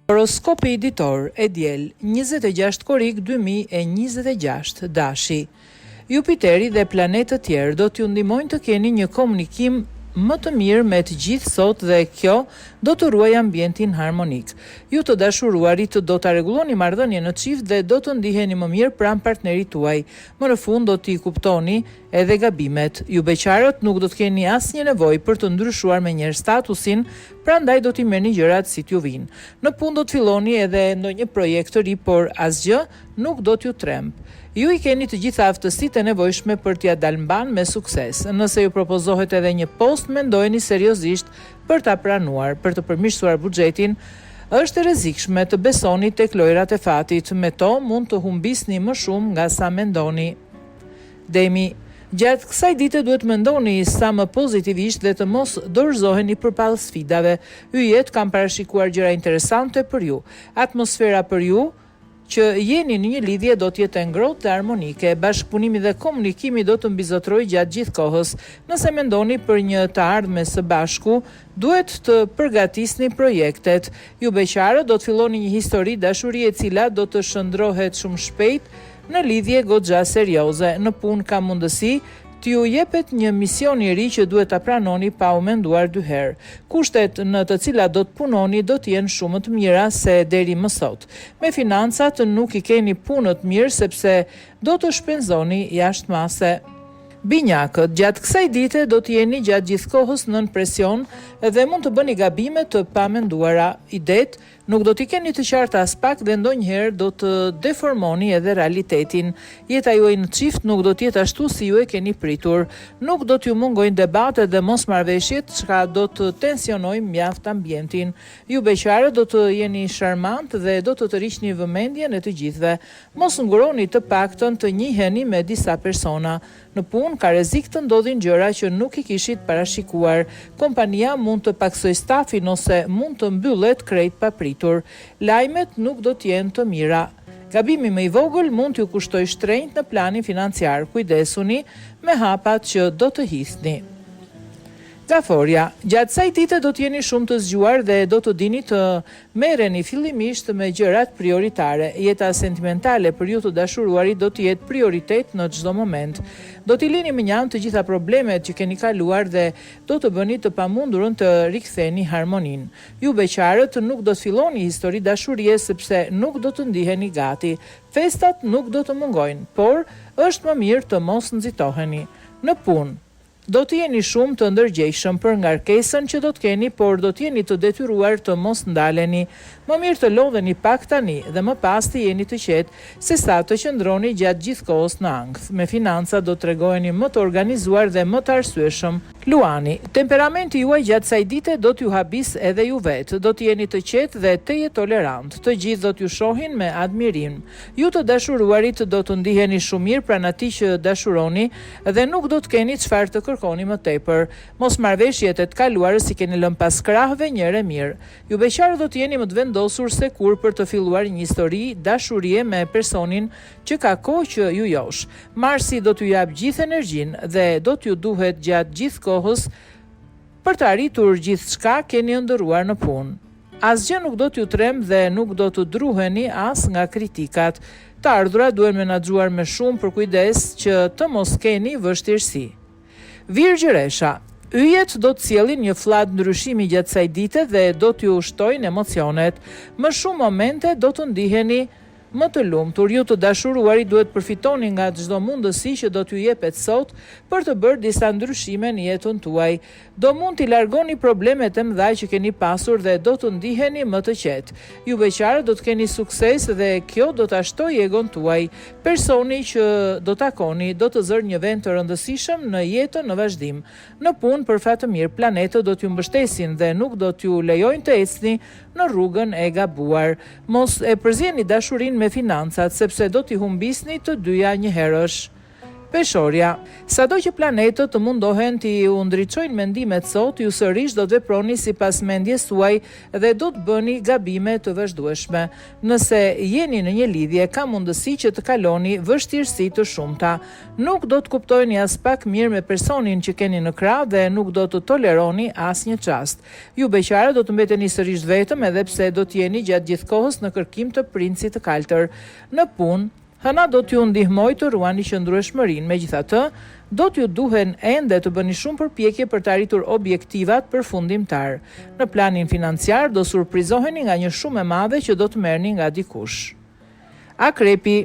Horoskopi i ditor e diel 26 korik 2026 dashi. Jupiteri dhe planetët tjerë do t'ju ndihmojnë të keni një komunikim më të mirë me të gjithë sot dhe kjo do të ruaj ambientin harmonik. Ju të dashuruarit do të rregulloni marrëdhënien në çift dhe do të ndiheni më mirë pranë partnerit tuaj. Më në fund do t'i kuptoni edhe gabimet. Ju beqarët nuk do të keni asnjë nevojë për të ndryshuar me njëherë statusin, prandaj do t'i merrni gjërat si t'ju vinë. Në punë do të filloni edhe ndonjë projekt të ri, por asgjë nuk do t'ju tremb. Ju i keni të gjitha aftësitë e nevojshme për t'ia dalmban me sukses. Nëse ju propozohet edhe një post, mendojeni seriozisht për ta pranuar. Për të përmirësuar buxhetin, është e rrezikshme të besoni tek lojrat e fatit. Me to mund të humbisni më shumë nga sa mendoni. Demi, gjatë kësaj dite duhet mendoni sa më pozitivisht dhe të mos dorëzoheni përpallë sfidave. Yjet kanë parashikuar gjëra interesante për ju. Atmosfera për ju që jeni në një lidhje do të jetë ngrohtë dhe harmonike. Bashkëpunimi dhe komunikimi do të mbizotrojë gjatë gjithë kohës. Nëse mendoni për një të ardhme së bashku, duhet të përgatisni projektet. Ju beqarët do të filloni një histori dashurie e cila do të shndrohet shumë shpejt në lidhje goxha serioze. Në punë ka mundësi t'ju jepet një mision i ri që duhet ta pranoni pa u menduar dy herë. Kushtet në të cilat do të punoni do të jenë shumë të mira se deri më sot. Me financat nuk i keni punë të mirë sepse do të shpenzoni jashtë mase. Binjakët, gjatë kësaj dite do të jeni gjatë gjithë kohës nën presion dhe mund të bëni gabime të pamenduara. Idet nuk do t'i keni të qarta as pak dhe ndonjëherë do të deformoni edhe realitetin. Jeta juaj në çift nuk do të jetë ashtu si ju e keni pritur. Nuk do t'ju mungojnë debatet dhe mosmarrveshjet, çka do të tensionojë mjaft ambientin. Ju beqarët do të jeni sharmant dhe do të tërhiqni vëmendjen e të gjithëve. Mos nguroni të paktën të njiheni me disa persona. Në punë ka rrezik të ndodhin gjëra që nuk i kishit parashikuar. Kompania mund të paksoj stafin ose mund të mbyllet krejt papritur. Lajmet nuk do të jenë të mira. Gabimi më i vogël mund t'ju kushtojë shtrenjtë në planin financiar. Kujdesuni me hapat që do të hisni. Gaforia, gjatë kësaj dite do të jeni shumë të zgjuar dhe do të dini të merreni fillimisht me gjërat prioritare. Jeta sentimentale për ju të dashuruarit do të jetë prioritet në çdo moment. Do t'i lini me njanë të gjitha problemet që keni kaluar dhe do të bëni të pamundurën të riktheni harmoninë. Ju beqarët nuk do të filloni histori dashurie sepse nuk do të ndiheni gati. Festat nuk do të mungojnë, por është më mirë të mos nxitoheni. Në punë, do të jeni shumë të ndërgjegjshëm për ngarkesën që do të keni, por do të jeni të detyruar të mos ndaleni. Më mirë të lodheni pak tani dhe më pas të jeni të qetë, sesa të qëndroni gjatë gjithë kohës në ankth. Me financa do të tregojeni më të organizuar dhe më të arsyeshëm. Luani, temperamenti juaj gjatë kësaj dite do t'ju habis edhe ju vetë. Do të jeni të qetë dhe të tolerant. Të gjithë do t'ju shohin me admirim. Ju të dashuruarit do të ndiheni shumë mirë pranë atij që dashuroni dhe nuk do të keni çfarë të kërkoni më tepër. Mosmarrveshjet e të kaluarës si keni lënë pas krahëve njëre mirë. Ju beqarët do të jeni më të vendosur se kur për të filluar një histori dashurie me personin që ka kohë që ju josh. Marsi do t'ju jap gjithë energjinë dhe do t'ju duhet gjatë gjithë kohës për të arritur gjithçka keni ndërruar në punë. Asgjë nuk do t'ju tremb dhe nuk do të druheni as nga kritikat. Të ardhurat duhen menaxhuar me shumë për kujdes që të mos keni vështirësi. Virgjëresha, yjet do të sjellin një fllad ndryshimi gjatë kësaj dite dhe do t'ju ushtojnë emocionet. Më shumë momente do të ndiheni më të lumtur. Ju të dashuruarit duhet përfitoni nga çdo mundësi që do t'ju jepet sot për të bërë disa ndryshime në jetën tuaj. Do mund t'i largoni problemet e mëdha që keni pasur dhe do të ndiheni më të qetë. Ju beqarët do të keni sukses dhe kjo do ta shtojë egon tuaj. Personi që do takoni do të zërë një vend të rëndësishëm në jetën në vazhdim. Në punë, për fat të mirë, planetët do t'ju mbështesin dhe nuk do t'ju lejojnë të ecni në rrugën e gabuar. Mos e përzjeni dashurinë me financat sepse do t'i humbisni të dyja një herësh. Peshorja. Sado që planetët të mundohen t'i u ndriçojnë mendimet sot, ju sërish do të veproni sipas mendjes suaj dhe do të bëni gabime të vazhdueshme. Nëse jeni në një lidhje, ka mundësi që të kaloni vështirësi të shumta. Nuk do të kuptojeni as pak mirë me personin që keni në krah dhe nuk do të toleroni asnjë çast. Ju beqare do të mbeteni sërish vetëm edhe pse do të jeni gjatë gjithë kohës në kërkim të princit të kaltër. Në punë, hëna do t'ju ndihmoj të ruani qëndrueshmërinë, megjithatë, do t'ju duhen ende të bëni shumë përpjekje për të arritur objektivat përfundimtar. Në planin financiar do surprizoheni nga një shumë e madhe që do të merrni nga dikush. Akrepi.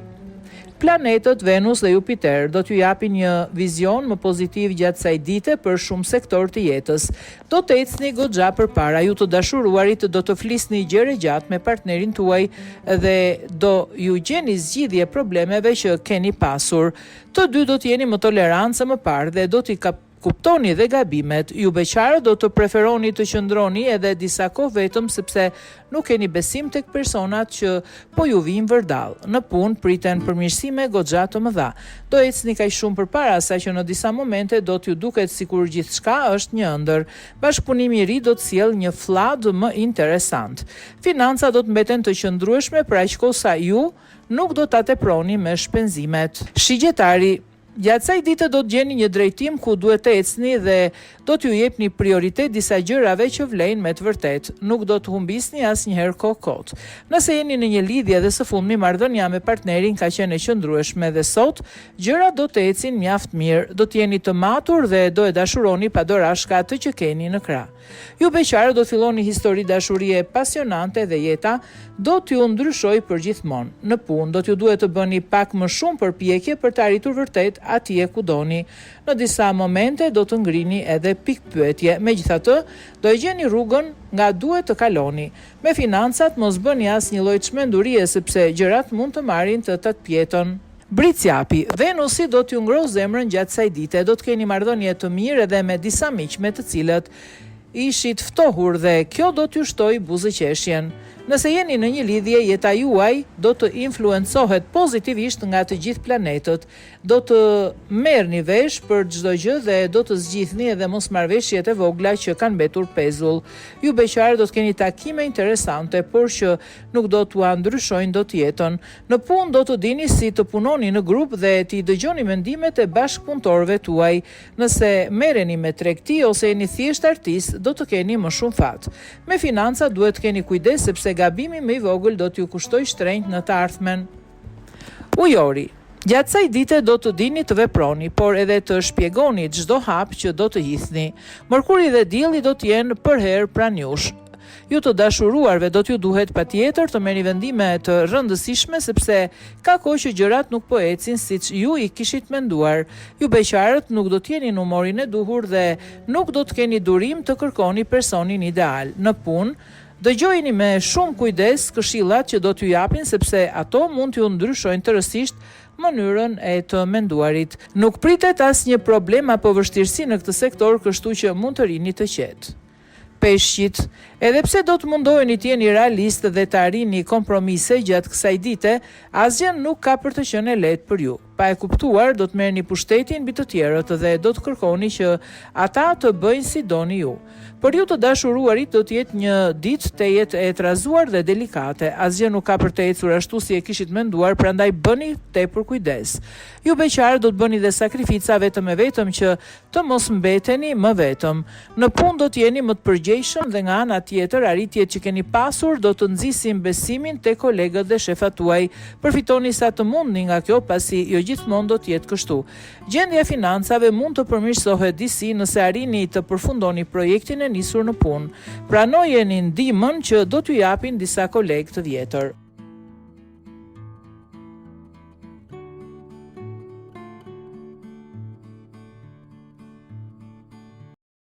Planetët Venus dhe Jupiter do t'ju japin një vizion më pozitiv gjatë kësaj dite për shumë sektor të jetës. Do të ecni goxha përpara, ju të dashuruarit do të flisni gjëre gjatë me partnerin tuaj dhe do ju gjeni zgjidhje problemeve që keni pasur. Të dy do të jeni më tolerancë më parë dhe do t'i kuptoni dhe gabimet. Ju beqarët do të preferoni të qëndroni edhe disa kohë vetëm sepse nuk keni besim tek personat që po ju vijnë vërdall. Në punë priten përmirësime goxha të mëdha. Do ecni kaq shumë përpara sa që në disa momente do t'ju duket sikur gjithçka është një ëndër. Bashkëpunimi i ri do të sjellë një fllad më interesant. Financa do të mbeten të qëndrueshme për aq kohë sa ju nuk do ta teproni me shpenzimet. Shigjetari. Gjatë kësaj dite do të gjeni një drejtim ku duhet të ecni dhe do t'ju jepni prioritet disa gjërave që vlejnë me të vërtet. Nuk do të humbisni asnjëherë kohë. Nëse jeni në një lidhje dhe së fundmi marrëdhënia me partnerin ka qenë e qëndrueshme dhe sot, gjërat do të ecin mjaft mirë, do të jeni të matur dhe do e dashuroni padorashka atë që keni në krah. Ju beqarë do filloni histori dashurie pasionante dhe jeta do t'ju ndryshoj përgjithmonë. Në punë do t'ju duhet të bëni pak më shumë përpjekje për të arritur vërtet atje ku doni. Në disa momente do të ngrini edhe pikpyetje. Megjithatë, do e gjeni rrugën nga duhet të kaloni. Me financat mos bëni asnjë lloj çmendurie sepse gjërat mund të marrin të tatpjetën. Briciapi, Venusi do t'ju ngrohë zemrën gjatë kësaj dite. Do të keni marrëdhënie të mirë edhe me disa miq me të cilët ishit ftohur dhe kjo do t'ju shtojë buzëqeshjen. Nëse jeni në një lidhje, jeta juaj do të influencohet pozitivisht nga të gjithë planetët. Do të merrni vesh për çdo gjë dhe do të zgjidhni edhe mosmarrveshjet e vogla që kanë mbetur pezull. Ju beqarë do të keni takime interesante, por që nuk do t'ua ndryshojnë dot jetën. Në punë do të dini si të punoni në grup dhe t'i dëgjoni mendimet e bashkëpunëtorëve tuaj. Nëse merreni me tregti ose jeni thjesht artist, do të keni më shumë fat. Me financa duhet të keni kujdes sepse gabimi më i vogël do t'ju kushtoj shtrenjtë në të ardhmen. Ujori. Gjatë kësaj dite do të dini të veproni, por edhe të shpjegoni çdo hap që do të hidhni. Mërkuri dhe dielli do të jenë përherë pranë jush. Ju të dashuruarve do t'ju duhet patjetër të merrni vendime të rëndësishme sepse ka kohë që gjërat nuk po ecin siç ju i kishit menduar. Ju beqarët nuk do të jeni në humorin e duhur dhe nuk do të keni durim të kërkoni personin ideal. Në punë, dëgjojini me shumë kujdes këshillat që do t'ju japin sepse ato mund t'ju ndryshojnë tërësisht mënyrën e të menduarit. Nuk pritet asnjë problem apo vështirësi në këtë sektor, kështu që mund të rini të qetë. Peshqit, edhe pse do të mundoheni të jeni realist dhe të arrini kompromise gjatë kësaj dite, asgjë nuk ka për të qenë lehtë për ju. Pa e kuptuar, do të merrni pushtetin mbi të tjerët dhe do të kërkoni që ata të bëjnë si doni ju. Për ju të dashuruarit do të jetë një ditë të jetë e trazuar dhe delikate. Asgjë nuk ka për të ecur ashtu si e kishit menduar, prandaj bëni tepër kujdes. Ju beqarë do të bëni dhe sakrifica vetëm e vetëm që të mos mbeteni më vetëm. Në punë do të jeni më të përgjegjshëm dhe nga ana tjetër arritjet që keni pasur do të nxisin besimin te kolegët dhe shefat tuaj. Përfitoni sa të mundni nga kjo pasi jo gjithmonë do të jetë kështu. Gjendja e financave mund të përmirësohet disi nëse arrini të përfundoni projektin e nisur në punë. Pranojeni ndihmën që do t'ju japin disa kolegë të vjetër.